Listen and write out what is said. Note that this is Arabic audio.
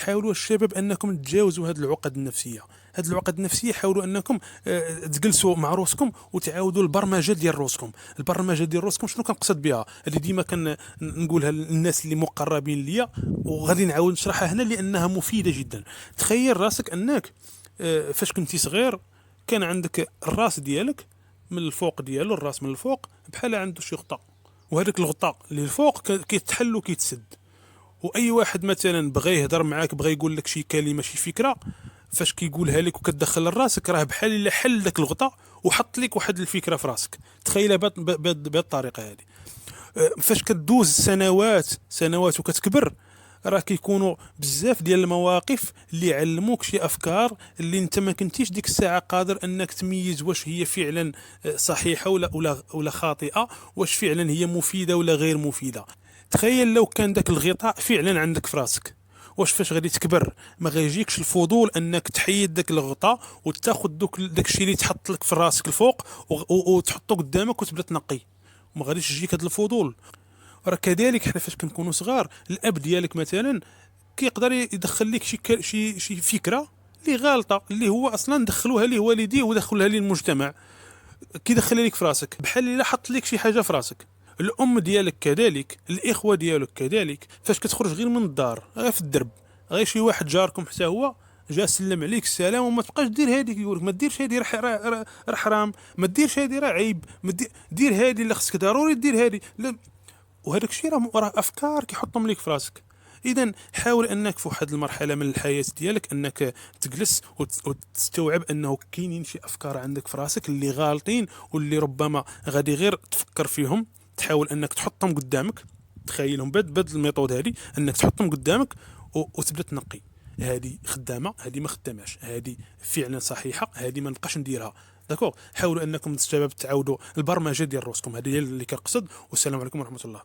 حاولوا الشباب انكم تجاوزوا هذه العقد النفسيه. هذه العقد النفسيه حاولوا انكم تجلسوا مع روسكم وتعاودوا البرمجه ديال روسكم. البرمجه ديال روسكم شنو كنقصد بها؟ اللي ديما نقولها للناس اللي مقربين ليا، وغادي نعاود نشرحها هنا لانها مفيده جدا. تخيل راسك انك فاش كنتي صغير كان عندك الراس ديالك من الفوق ديالو، الراس من الفوق بحال عنده شي غطاء، وهذاك الغطاء اللي الفوق كيتحل وكيتسد. واي واحد مثلا بغى يهضر معاك، بغى يقول لك شي كلمه شي فكره، فاش كيقولها لك وكتدخل لراسك راه بحال الا حل داك الغطاء وحط لك واحد الفكره في راسك. تخيلها بهذه الطريقه هذه. فاش كدوز سنوات وكتكبر، راه كيكونوا بزاف ديال المواقف اللي يعلموك شي افكار اللي انت ما كنتيش ديك الساعه قادر انك تميز واش هي فعلا صحيحه ولا خاطئه، واش فعلا هي مفيده ولا غير مفيده. تخيل لو كان داك الغطاء فعلا عندك في راسك، واش فاش غادي تكبر ما غيجيكش الفضول انك تحيد داك الغطاء وتاخذ داك الشيء اللي تحط لك في راسك الفوق وتحطه قدامك وتبدا تنقي؟ ما غاديش يجيك هذا الفضول. راه كذلك حنا فاش كنكونوا صغار، الاب ديالك مثلا كيقدر يدخل لك شي فكره اللي غالطه، اللي هو اصلا دخلوها ليه والديه ودخلوها ليه المجتمع، كيدخلها لك في راسك بحال الا حط لك شي حاجه في راسك. الام ديالك كذلك، الاخوه ديالك كذلك. فاش كتخرج غير من الدار غير في الدرب، غير شي واحد جاركم حتى هو جا سلم عليك السلام وما تبقاش دير هذيك، يقول لك ما ديرش هذه، راه حرام، ما ديرش هذه راه عيب، ما دير هذه اللي خصك ضروري دير هذه. وهذاك الشيء راه افكار كيحطهم لك في راسك. اذا حاول انك في واحد المرحله من الحياه ديالك انك تجلس وتستوعب انه كاينين شي افكار عندك في راسك اللي غالطين، واللي ربما غادي غير تفكر فيهم. تحاول انك تحطهم قدامك، تخيلهم بهاد الميثود هذه، انك تحطهم قدامك وتبدا تنقي. هذه خدامه، هذه ما خداماش، هذه فعلا صحيحه، هذه ما نبقاش نديرها. داكوغ. حاولوا انكم الشباب تعاودوا البرمجه ديال روسكم. هذه هي اللي كنقصد. والسلام عليكم ورحمه الله.